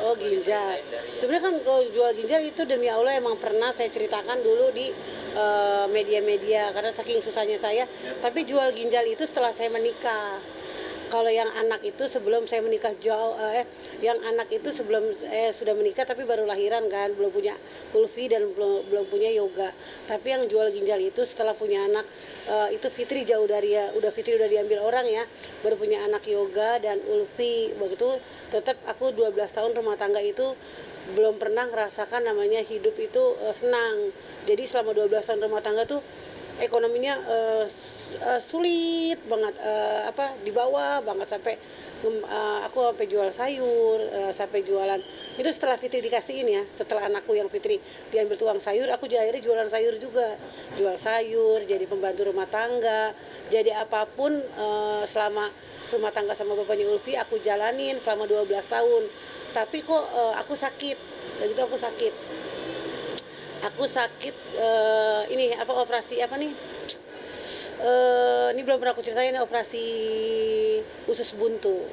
Oh, ginjal. Sebenarnya kan kalau jual ginjal itu demi Allah emang pernah saya ceritakan dulu di media-media karena saking susahnya saya. Tapi jual ginjal itu setelah saya menikah. Kalau yang anak itu sebelum saya menikah jauh, yang anak itu sebelum sudah menikah tapi baru lahiran kan, belum punya Ulfi dan belum punya Yoga. Tapi yang jual ginjal itu setelah punya anak, itu Fitri jauh dari ya, Fitri udah diambil orang ya, baru punya anak Yoga dan Ulfi. Begitu tetap aku 12 tahun rumah tangga itu belum pernah merasakan namanya hidup itu senang. Jadi selama 12 tahun rumah tangga tuh ekonominya sulit banget, di bawah banget sampai aku sampai jual sayur, sampai jualan itu setelah Fitri dikasihin ya, setelah anakku yang Fitri diambil tuang sayur, aku akhirnya jualan sayur juga, jual sayur, jadi pembantu rumah tangga, jadi apapun selama rumah tangga sama bapaknya Ulfi aku jalanin selama 12 tahun. Tapi kok aku sakit, begitu aku sakit ini operasi apa nih, ini belum pernah aku ceritain, operasi usus buntu.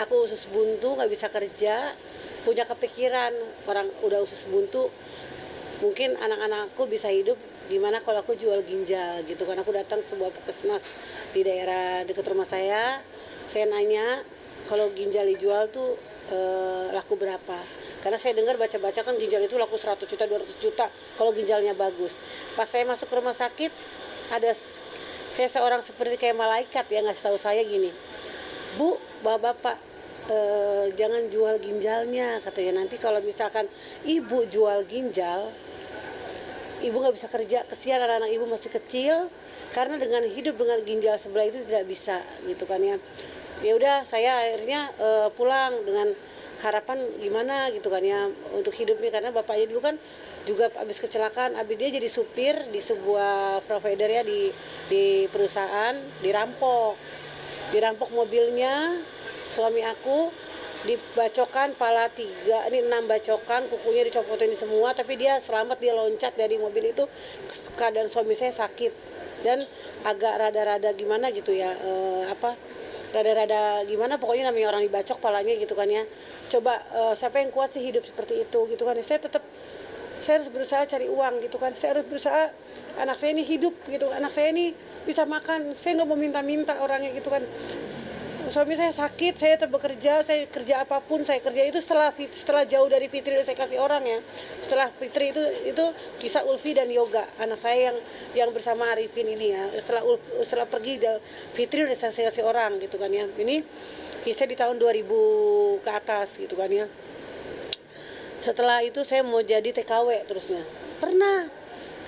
Aku usus buntu, nggak bisa kerja, punya kepikiran orang udah usus buntu mungkin anak-anakku bisa hidup gimana kalau aku jual ginjal gitu kan. Aku datang sebuah puskesmas di daerah dekat rumah saya nanya kalau ginjal dijual tuh laku berapa, karena saya dengar baca-baca kan ginjal itu laku 100 juta 200 juta kalau ginjalnya bagus. Pas saya masuk ke rumah sakit, ada saya seorang seperti kayak malaikat yang ngasih tahu saya gini, Bu, bapak-bapak, jangan jual ginjalnya, katanya. Nanti kalau misalkan ibu jual ginjal, ibu nggak bisa kerja, kesian anak-anak ibu masih kecil, karena dengan hidup dengan ginjal sebelah itu tidak bisa gitu kan ya. Ya udah, saya akhirnya pulang dengan harapan gimana gitu kan ya untuk hidupnya, karena bapaknya dulu kan juga habis kecelakaan, habis dia jadi supir di sebuah provider ya, di perusahaan, dirampok mobilnya suami aku, dibacokan pala 3, ini 6 bacokan, kukunya dicopotin semua, tapi dia selamat, dia loncat dari mobil itu. Keadaan suami saya sakit dan agak rada-rada gimana gitu ya, rada-rada gimana, pokoknya namanya orang dibacok palanya gitu kan ya. Coba siapa yang kuat sih hidup seperti itu gitu kan. Saya harus berusaha cari uang gitu kan, saya harus berusaha anak saya ini hidup gitu, anak saya ini bisa makan, saya nggak mau minta-minta orangnya gitu kan. Suami saya sakit, saya tetap bekerja, saya kerja apapun saya kerja itu setelah jauh dari Fitri udah saya kasih orang ya. Setelah Fitri itu kisah Ulfi dan Yoga, anak saya yang bersama Arifin ini ya. Setelah pergi Fitri udah saya kasih orang gitu kan ya. Ini kisah di tahun 2000 ke atas gitu kan ya. Setelah itu saya mau jadi TKW terusnya. Pernah,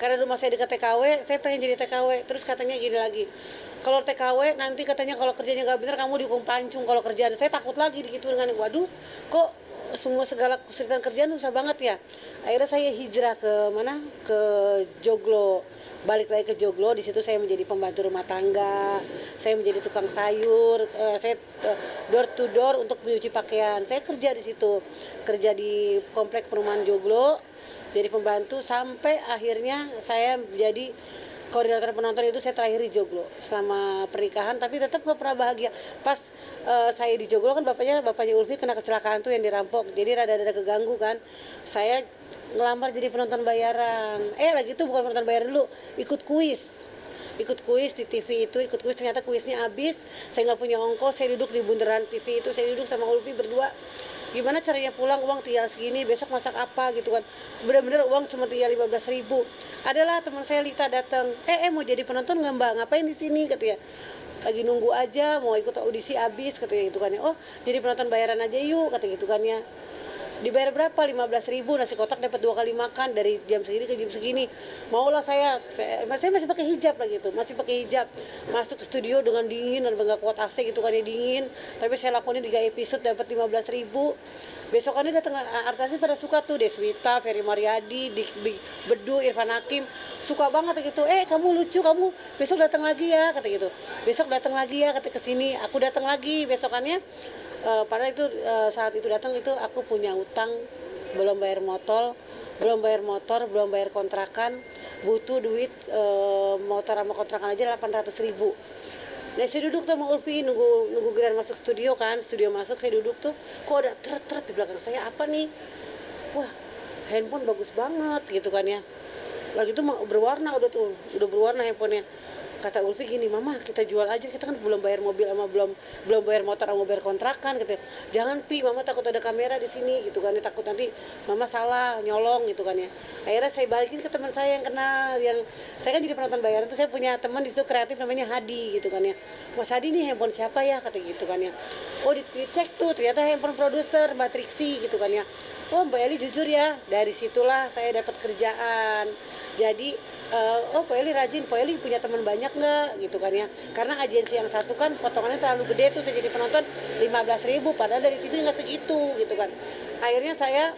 karena rumah saya dekat TKW, saya pengen jadi TKW. Terus katanya gini lagi, kalau TKW nanti katanya kalau kerjanya nggak benar kamu dihukum pancung kalau kerjaan. Saya takut lagi gitu dengan, waduh kok semua segala kesulitan kerjaan susah banget ya. Akhirnya saya hijrah ke mana, ke Joglo, balik lagi ke Joglo. Di situ saya menjadi pembantu rumah tangga, saya menjadi tukang sayur, saya door to door untuk mencuci pakaian. Saya kerja di situ, kerja di komplek perumahan Joglo, jadi pembantu sampai akhirnya saya jadi koordinator penonton. Itu saya terakhir di Joglo selama pernikahan, tapi tetap gak pernah bahagia. Pas saya di Joglo kan bapaknya Ulfi kena kecelakaan tuh yang dirampok, jadi rada-rada keganggu kan. Saya ngelamar jadi penonton bayaran, lagi itu bukan penonton bayaran dulu, ikut kuis di TV itu, ternyata kuisnya habis, saya nggak punya ongkos, saya duduk di bundaran TV itu, saya duduk sama Ulfi berdua, gimana caranya pulang, uang tinggal segini, besok masak apa gitu kan. Bener-bener uang cuma tinggal 15.000. Adalah teman saya Lita datang, mau jadi penonton nggak mbak, ngapain di sini katanya, lagi nunggu aja, mau ikut audisi habis katanya gitu kan ya. Oh jadi penonton bayaran aja yuk katanya gitu kan ya. Dibayar berapa? 15.000, nasi kotak dapat 2 kali makan dari jam segini ke jam segini. Maulah saya masih pakai hijab lah gitu, masih pakai hijab, masuk ke studio dengan dingin dan nggak kuat AC gitu kan ya, dingin. Tapi saya lakukan 3 episode dapat 15.000. Besokannya datang artis pada suka tuh, Deswita, Ferry Mariadi, Bedu, Irfan Hakim, suka banget gitu. Kamu lucu, kamu besok datang lagi ya kata gitu. Besok datang lagi ya kata kesini. Aku datang lagi besokannya. Padahal itu saat itu datang itu aku punya utang, belum bayar motor, belum bayar kontrakan, butuh duit motor sama kontrakan aja 800.000. Nah saya duduk tuh sama Ulfi nunggu Gran masuk studio kan, studio masuk saya duduk tuh, kok ada teret di belakang saya apa nih? Wah handphone bagus banget gitu kan ya. Lagi itu berwarna udah berwarna handphonenya. Kata Ulfi gini, mama kita jual aja, kita kan belum bayar mobil sama belum bayar motor sama bayar kontrakan gitu. Jangan pi, mama takut ada kamera di sini gitu kan, takut nanti mama salah nyolong gitu kan ya. Akhirnya saya balikin ke teman saya yang kenal, yang saya kan jadi penonton bayaran tuh, saya punya teman di situ kreatif namanya Hadi gitu kan ya. Mas Hadi nih handphone siapa ya kata gitu kan ya. Oh dicek tuh ternyata handphone produser Mbak Triksi gitu kan ya. Oh Mbak Eli jujur ya, dari situlah saya dapat kerjaan. Jadi oh Mbak Eli rajin, Mbak Eli punya teman banyak nggak gitu kan ya. Karena agensi yang satu kan potongannya terlalu gede tuh, saya jadi penonton 15.000 padahal dari TV nggak segitu gitu kan. Akhirnya saya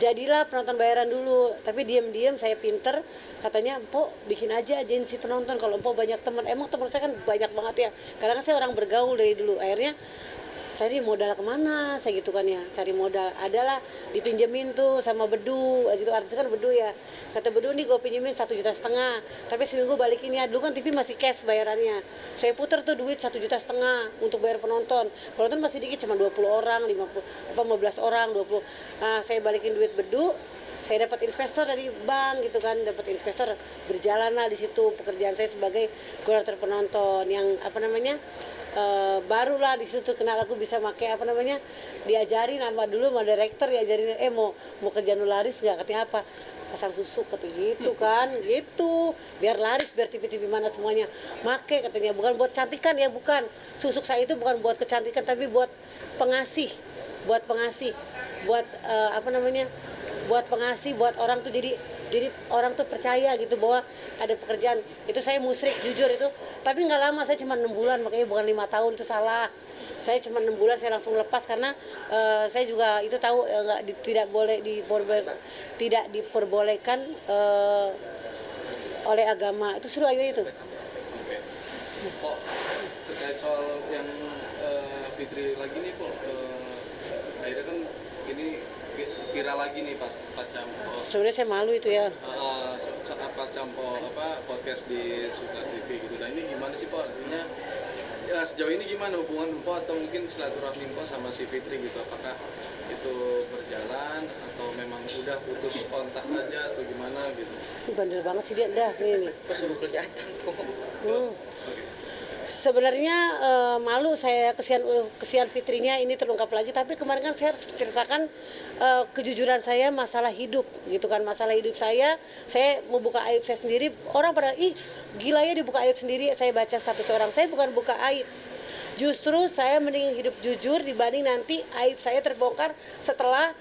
jadilah penonton bayaran dulu, tapi diam-diam saya pinter, katanya Empok bikin aja agensi penonton kalau Empok banyak teman. Emang teman saya kan banyak banget ya, karena kan saya orang bergaul dari dulu. Akhirnya cari modal kemana saya gitu kan ya, cari modal adalah dipinjemin tuh sama Bedu gitu, artis kan Bedu ya, kata Bedu nih gue pinjemin 1,5 juta, tapi seminggu balikin ya. Dulu kan TV masih cash bayarannya, saya puter tuh duit 1,5 juta untuk bayar penonton masih dikit, cuma 20 orang 15 orang 20. Nah saya balikin duit Bedu, saya dapat investor dari bank gitu kan, dapat investor, berjalan lah di situ pekerjaan saya sebagai kurator penonton yang apa namanya, barulah di situ kenal aku bisa pakai apa namanya, diajarin sama dulu sama direktur, diajarin mau kerja laris nggak, katanya apa, pasang susu kata gitu kan, gitu biar laris, biar TV mana semuanya make katanya, bukan buat cantikan ya, bukan, susuk saya itu bukan buat kecantikan tapi buat pengasih, buat apa namanya, buat pengasih, buat orang tuh jadi orang tuh percaya gitu bahwa ada pekerjaan. Itu saya musrik jujur itu, tapi nggak lama, saya cuma 6 bulan, makanya bukan 5 tahun, itu salah. Saya cuma 6 bulan saya langsung lepas karena saya juga itu tahu tidak diperbolehkan oleh agama. Itu suruh ayo itu. Kok terkait soal yang Fitri lagi nih kok akhirnya kan ini viral lagi nih pas Campo. Sebenarnya saya malu itu ya. Pas Campo podcast di Suka TV gitu. Nah ini gimana sih Pak? Artinya ya, sejauh ini gimana hubungan Empo atau mungkin silaturahmi Empo sama si Fitri gitu? Apakah itu berjalan atau memang udah putus kontak aja atau gimana gitu? Bandel banget sih dia, dah sini nih. Pas udah kelihatan kok. Sebenarnya malu saya, kesian Fitrinya ini terungkap lagi, tapi kemarin kan saya harus ceritakan kejujuran saya masalah hidup gitu kan, masalah hidup saya mau buka aib saya sendiri, orang pada gila ya dibuka aib sendiri. Saya baca status orang, saya bukan buka aib, justru saya mending hidup jujur dibanding nanti aib saya terbongkar setelah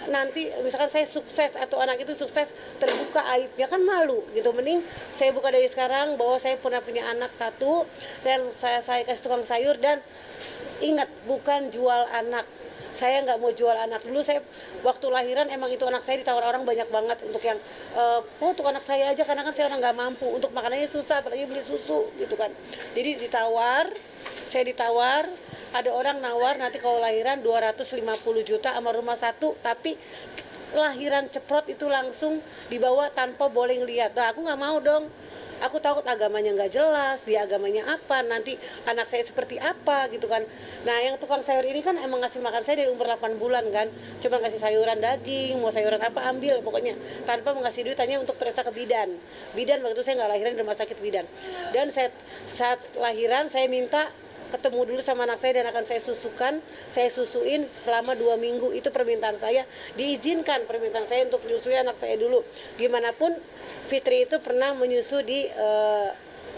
nanti misalkan saya sukses atau anak itu sukses terbuka aibnya, kan malu gitu. Mending saya buka dari sekarang bahwa saya pernah punya anak satu, saya kasih tukang sayur, dan ingat bukan jual anak. Saya nggak mau jual anak. Dulu saya waktu lahiran emang itu anak saya ditawar orang banyak banget untuk yang untuk anak saya aja, karena kan saya orang nggak mampu, untuk makanannya susah apalagi beli susu gitu kan. Jadi saya ditawar, ada orang nawar nanti kalau lahiran 250 juta sama rumah satu, tapi lahiran ceprot itu langsung dibawa tanpa boleh ngeliat. Nah aku nggak mau dong, aku takut agamanya nggak jelas, dia agamanya apa, nanti anak saya seperti apa gitu kan. Nah yang tukang sayur ini kan emang ngasih makan saya dari umur 8 bulan kan, cuma ngasih sayuran daging, mau sayuran apa ambil pokoknya, tanpa mengasih duit, hanya untuk periksa ke bidan. Waktu itu saya nggak lahiran di rumah sakit bidan, dan saat lahiran saya minta ketemu dulu sama anak saya dan akan saya susuin selama 2 minggu. Itu permintaan saya, diizinkan permintaan saya untuk menyusui anak saya dulu. Gimana pun Fitri itu pernah menyusu di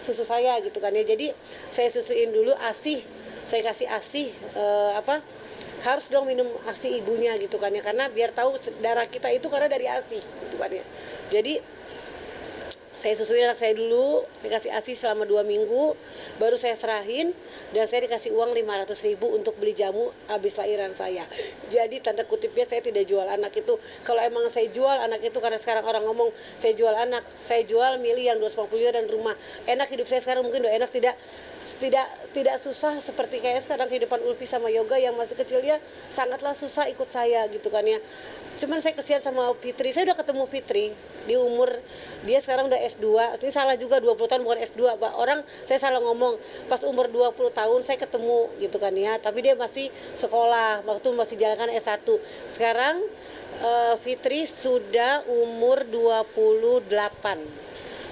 susu saya gitu kan ya. Jadi saya susuin dulu ASI, saya kasih ASI harus dong minum ASI ibunya gitu kan ya, karena biar tahu darah kita itu karena dari ASI gitu kan ya. Jadi saya susuin anak saya dulu, dikasih ASI selama 2 minggu, baru saya serahin, dan saya dikasih uang 500.000 untuk beli jamu habis lahiran saya. Jadi tanda kutipnya saya tidak jual anak itu. Kalau emang saya jual anak itu, karena sekarang orang ngomong saya jual anak, saya jual milih yang 250 juta dan rumah. Enak hidup saya sekarang, mungkin udah enak, tidak susah seperti kayak sekarang kehidupan Ulfi sama Yoga yang masih kecilnya sangatlah susah ikut saya gitu kan ya. Cuman saya kesian sama Fitri, saya udah ketemu Fitri di umur, dia sekarang udah S2, ini salah juga 20 tahun bukan S2, Pak. Orang saya salah ngomong, pas umur 20 tahun saya ketemu gitu kan ya, tapi dia masih sekolah, waktu masih jalankan S1. Sekarang Fitri sudah umur 28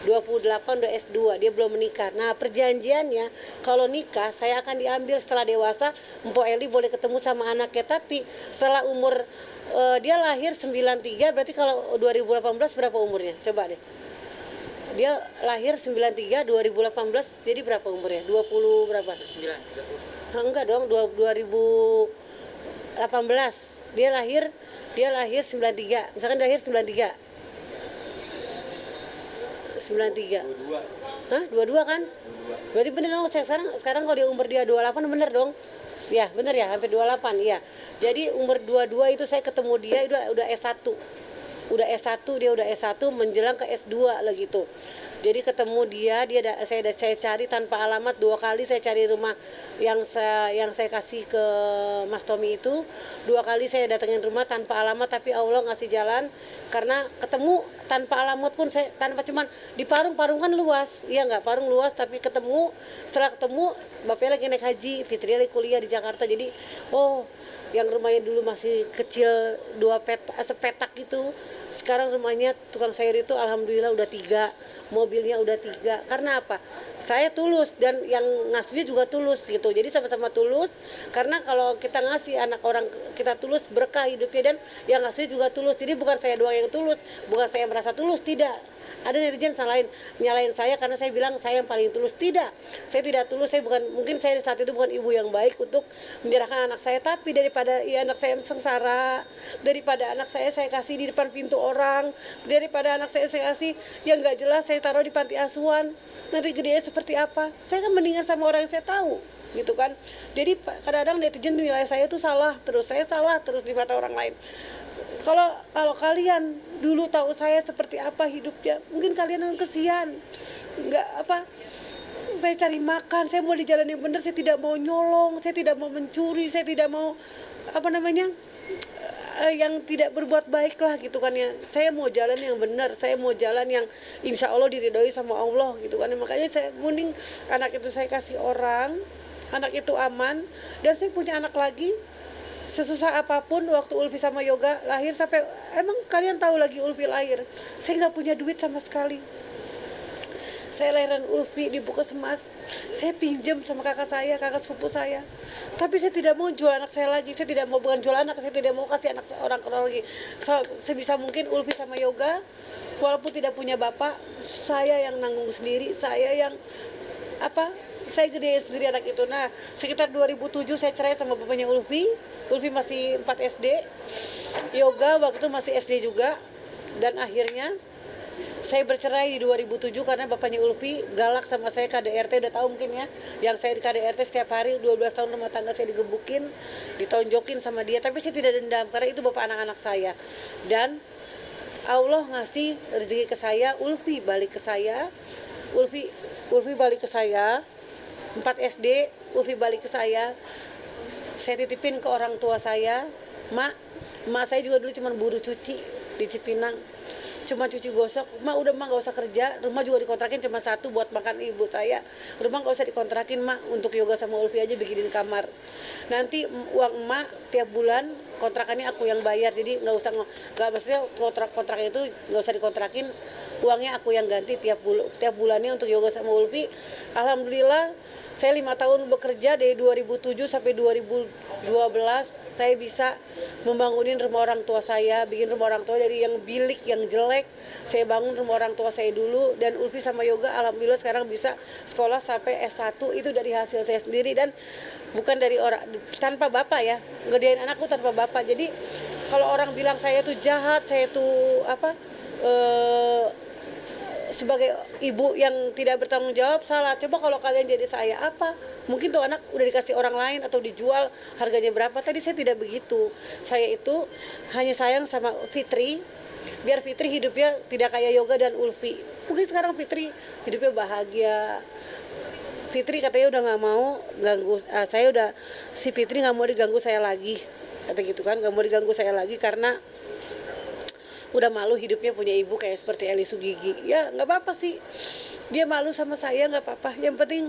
udah S2, dia belum menikah. Nah perjanjiannya kalau nikah saya akan diambil setelah dewasa, Mpok Eli boleh ketemu sama anaknya, tapi setelah umur dia lahir 93, berarti kalau 2018 berapa umurnya? Coba deh. Dia lahir 93, 2018 jadi berapa umurnya? 20 berapa? 9, 30. Enggak dong, 2018. Dia lahir 93. Misalkan dia lahir 93. 93. 22. Hah? 22 kan? 22. Berarti bener dong, saya sekarang kalau dia umur dia 28 bener dong. Ya, bener ya, hampir 28, iya. Jadi umur 22 itu saya ketemu dia udah S1. Dia udah S1 menjelang ke S2 lah gitu. Jadi ketemu dia saya cari tanpa alamat 2 kali, saya cari rumah yang saya kasih ke Mas Tommy itu. 2 kali saya datengin rumah tanpa alamat, tapi Allah ngasih jalan karena ketemu tanpa alamat pun tanpa cuman di Parung kan luas. Iya enggak, Parung luas tapi ketemu, setelah ketemu bapaknya lagi naik haji, Fitri lagi kuliah di Jakarta. Jadi yang rumahnya dulu masih kecil sepetak gitu, sekarang rumahnya tukang sayur itu alhamdulillah udah 3, mobilnya udah 3. Karena apa? Saya tulus dan yang ngasihnya juga tulus gitu. Jadi sama-sama tulus, karena kalau kita ngasih anak orang kita tulus, berkah hidupnya, dan yang ngasihnya juga tulus. Jadi bukan saya doang yang tulus, bukan saya merasa tulus, tidak. Ada netizen nyalain saya karena saya bilang saya yang paling tulus. Tidak, saya tidak tulus. Mungkin saya saat itu bukan ibu yang baik untuk menyerahkan anak saya, tapi daripada anak saya sengsara, daripada anak saya kasih di depan pintu orang, daripada anak saya kasih yang nggak jelas saya taruh di panti asuhan, nanti gedenya seperti apa, saya kan mendingan sama orang yang saya tahu gitu kan. Jadi kadang-kadang netizen nilai saya itu salah terus, saya salah terus di mata orang lain. Kalau kalian dulu tahu saya seperti apa hidupnya, mungkin kalian akan kesian. Saya cari makan, saya mau di jalan yang benar, saya tidak mau nyolong, saya tidak mau mencuri, saya tidak mau yang tidak berbuat baik lah gitu kan ya. Saya mau jalan yang benar, saya mau jalan yang insya Allah diridhoi sama Allah gitu kan. Makanya saya mending anak itu saya kasih orang, anak itu aman, dan saya punya anak lagi. Sesusah apapun waktu Ulfi sama Yoga lahir, sampai emang kalian tahu lagi Ulfi lahir, saya nggak punya duit sama sekali. Saya lahiran Ulfi di Puskesmas, saya pinjam sama kakak sepupu saya. Tapi saya tidak mau jual anak saya lagi, saya tidak mau, bukan jual anak, saya tidak mau kasih anak orang lagi. Sebisa mungkin Ulfi sama Yoga, walaupun tidak punya bapak, saya yang nanggung sendiri, saya yang saya gedein sendiri anak itu. Nah, sekitar 2007 saya cerai sama bapaknya Ulfi masih 4 SD, Yoga waktu itu masih SD juga, dan akhirnya saya bercerai di 2007 karena bapaknya Ulfi galak sama saya. KDRT udah tahu mungkin ya, yang saya di KDRT setiap hari 12 tahun rumah tangga saya digebukin, ditonjokin sama dia, tapi saya tidak dendam karena itu bapak anak-anak saya. Dan Allah ngasih rezeki ke saya, Ulfi balik ke saya, Ulfi balik ke saya, 4 SD, Ulfi balik ke saya titipin ke orang tua saya. Mak saya juga dulu cuma buruh cuci di Cipinang, cuma cuci gosok. Mak gak usah kerja, rumah juga dikontrakin cuma 1 buat makan ibu saya, rumah gak usah dikontrakin mak, untuk Yoga sama Ulfi aja bikinin kamar. Nanti uang emak tiap bulan kontrakannya aku yang bayar, jadi maksudnya kontraknya itu gak usah dikontrakin, uangnya aku yang ganti tiap bulannya untuk Yoga sama Ulfi. Alhamdulillah saya 5 tahun bekerja dari 2007 sampai 2012, saya bisa membangunin rumah orang tua saya, bikin rumah orang tua dari yang bilik, yang jelek, saya bangun rumah orang tua saya dulu. Dan Ulfi sama Yoga alhamdulillah sekarang bisa sekolah sampai S1, itu dari hasil saya sendiri dan bukan dari orang, tanpa bapak ya, ngedein anakku tanpa bapak. Jadi kalau orang bilang saya tuh jahat, saya tuh sebagai ibu yang tidak bertanggung jawab, salah. Coba kalau kalian jadi saya, mungkin tuh anak udah dikasih orang lain atau dijual, harganya berapa. Tadi saya tidak begitu. Saya itu hanya sayang sama Fitri, biar Fitri hidupnya tidak kayak Yoga dan Ulfi. Mungkin sekarang Fitri hidupnya bahagia. Fitri katanya udah nggak mau ganggu si Fitri nggak mau diganggu saya lagi, kata gitu kan, nggak mau diganggu saya lagi karena udah malu hidupnya punya ibu kayak seperti Eli Sugigi. Ya nggak apa-apa sih, dia malu sama saya nggak apa-apa. Yang penting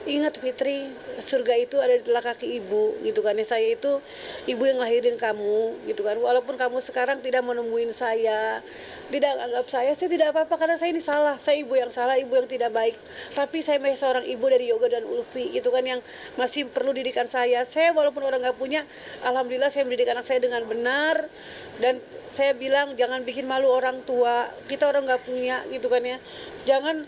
ingat Fitri, surga itu ada di telak kaki ibu gitu kan ya. Saya itu ibu yang lahirin kamu gitu kan. Walaupun kamu sekarang tidak menemuin saya, tidak anggap saya tidak apa-apa karena saya ini salah. Saya ibu yang salah, ibu yang tidak baik. Tapi saya masih seorang ibu dari Yoga dan Ulfi gitu kan, yang masih perlu didikan saya. Saya walaupun orang nggak punya, alhamdulillah saya mendidik anak saya dengan benar. Dan saya bilang jangan bikin malu orang tua, kita orang nggak punya gitu kan ya. Jangan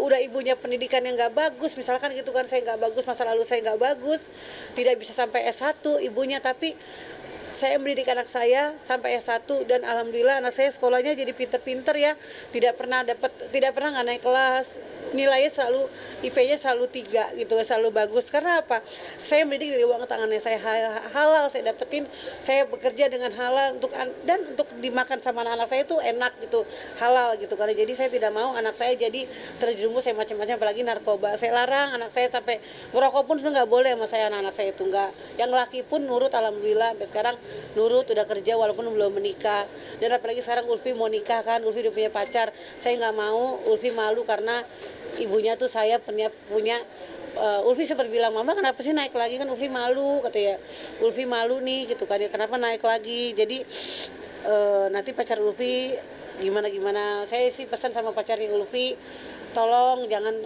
udah ibunya pendidikan yang nggak bagus misalkan gitu kan, saya nggak bagus, masa lalu saya nggak bagus, tidak bisa sampai S1 ibunya, tapi saya mendidik anak saya sampai S1 dan alhamdulillah anak saya sekolahnya jadi pinter-pinter ya, tidak pernah nggak naik kelas, nilainya selalu IP-nya selalu 3 gitu, selalu bagus. Karena apa? Saya mendidik dari uang tangannya saya, halal saya dapetin, saya bekerja dengan halal dan untuk dimakan sama anak-anak saya itu enak gitu, halal gitu. Karena jadi saya tidak mau anak saya jadi terjerumus saya macam-macam, apalagi narkoba. Saya larang anak saya sampai ngerokok pun sudah nggak boleh sama saya, anak-anak saya itu nggak. Yang laki pun nurut, alhamdulillah sampai sekarang nurut, udah kerja walaupun belum menikah. Dan apalagi sekarang Ulfi mau nikah kan, Ulfi udah punya pacar, saya nggak mau. Ulfi malu karena ibunya tuh saya punya Ulfi sempat bilang, mama kenapa sih naik lagi, kan Ulfi malu katanya, Ulfi malu nih gitu kan ya, kenapa naik lagi. Jadi nanti pacar Ulfi gimana saya sih pesan sama pacarnya Ulfi, tolong jangan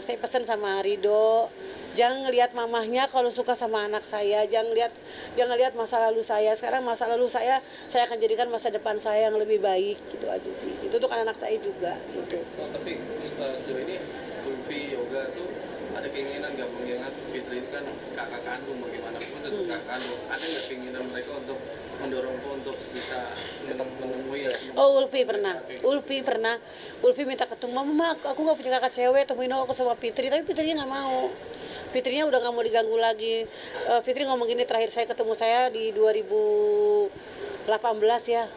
saya pesan sama Rido, jangan ngelihat mamahnya kalau suka sama anak saya, jangan lihat masa lalu saya. Sekarang masa lalu saya akan jadikan masa depan saya yang lebih baik, gitu aja sih. Itu tuh kan anak saya juga gitu. Oh, tapi sejauh ini Ulfi Yoga tuh ada keinginan nggak, mengingat Fitri itu kan kakak kandung, bagaimanapun tentu kakak kandung, ada nggak keinginan mereka untuk mendorong untuk bisa menemui ya? Oh, Ulfi pernah Ulfi minta ketemu, mama aku nggak punya kakak cewek, temuin aku sama Fitri, tapi Fitrinya nggak mau. Fitrinya udah nggak mau diganggu lagi. Fitri ngomong gini, terakhir saya ketemu saya di 2018 ya,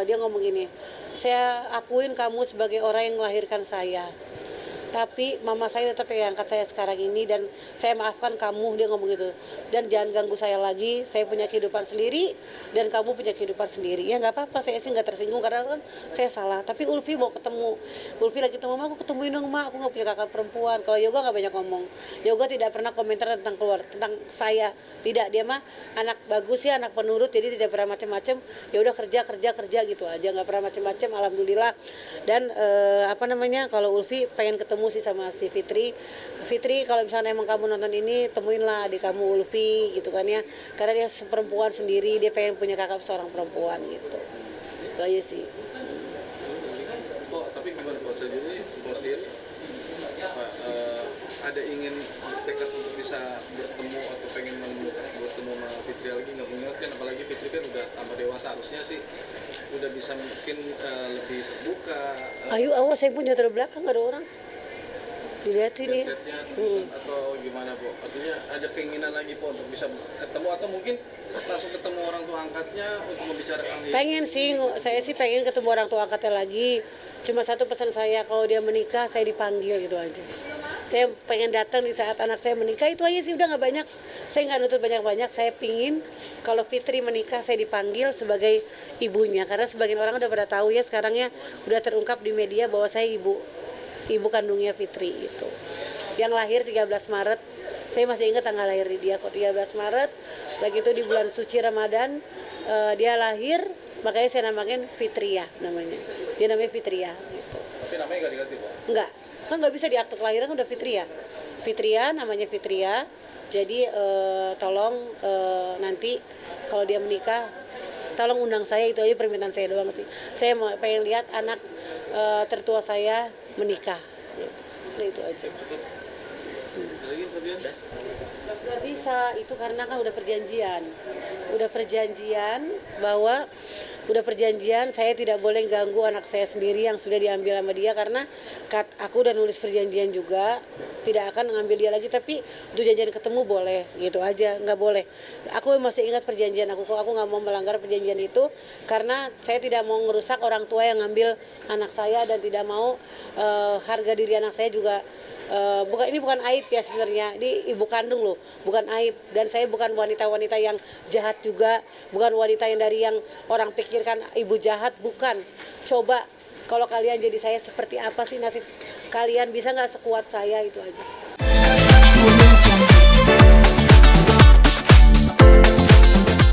dia ngomong gini, saya akuin kamu sebagai orang yang melahirkan saya, tapi mama saya tetap yang angkat saya sekarang ini, dan saya maafkan kamu, dia ngomong gitu. Dan jangan ganggu saya lagi, saya punya kehidupan sendiri dan kamu punya kehidupan sendiri. Ya nggak apa-apa, saya sih nggak tersinggung karena kan saya salah. Tapi Ulfi mau ketemu, Ulfi lagi ketemu, mama aku ketemuin dong mak, aku nggak punya kakak perempuan. Kalau Yoga nggak banyak ngomong, Yoga tidak pernah komentar tentang saya, tidak. Dia mah anak bagus ya, anak penurut, jadi tidak pernah macam-macam. Ya udah kerja gitu aja, nggak pernah macam-macam, alhamdulillah. Dan kalau Ulfi pengen ketemu sih sama si Fitri, kalau misalnya emang kamu nonton ini, temuinlah adik kamu Ulfi gitu kan ya, karena dia perempuan sendiri, dia pengen punya kakak seorang perempuan gitu. Itu aja sih. Oh, tapi gimana Pak sendiri, ada ingin tekad untuk bisa bertemu atau pengen bertemu sama Fitri lagi, nggak mengingat kan, apalagi Fitri kan udah tambah dewasa, harusnya sih udah bisa mungkin lebih terbuka. Ayo awas, saya punya terbelakang nggak ada orang. Dilihatin ya. Atau gimana Bu? Artinya ada keinginan lagi Po untuk bisa ketemu, atau mungkin langsung ketemu orang tua angkatnya untuk membicarakan ini? Pengen sih, saya sih pengen ketemu orang tua angkatnya lagi. Cuma satu pesan saya, kalau dia menikah saya dipanggil, gitu aja. Saya pengen datang di saat anak saya menikah, itu aja sih, udah nggak banyak. Saya nggak nuntut banyak-banyak, saya pingin kalau Fitri menikah saya dipanggil sebagai ibunya. Karena sebagian orang udah pada tahu ya sekarang ya, udah terungkap di media bahwa saya ibu kandungnya Fitri itu, yang lahir 13 Maret. Saya masih ingat tanggal lahir dia kok, 13 Maret. Lagi itu di bulan suci Ramadan dia lahir, makanya saya namakan Fitria namanya. Dia namanya Fitria gitu. Tapi namanya nggak diganti Pak? Enggak, kan nggak bisa di akte kelahiran udah Fitria namanya Fitria. Jadi tolong nanti kalau dia menikah tolong undang saya, itu aja permintaan saya doang sih. Saya pengen lihat anak tertua saya menikah gitu. Nah, itu aja. Gak bisa, itu karena kan udah perjanjian saya tidak boleh ganggu anak saya sendiri yang sudah diambil sama dia, karena aku udah nulis perjanjian juga tidak akan ngambil dia lagi, tapi untuk janjian ketemu boleh, gitu aja, nggak boleh. Aku masih ingat perjanjian aku nggak mau melanggar perjanjian itu, karena saya tidak mau ngerusak orang tua yang ngambil anak saya, dan tidak mau harga diri anak saya juga Bukan, ini bukan aib ya sebenarnya, ini ibu kandung loh, bukan aib. Dan saya bukan wanita-wanita yang jahat juga, bukan wanita yang dari yang orang pikirkan ibu jahat, bukan. Coba kalau kalian jadi saya seperti apa sih nasib kalian, bisa nggak sekuat saya, itu aja.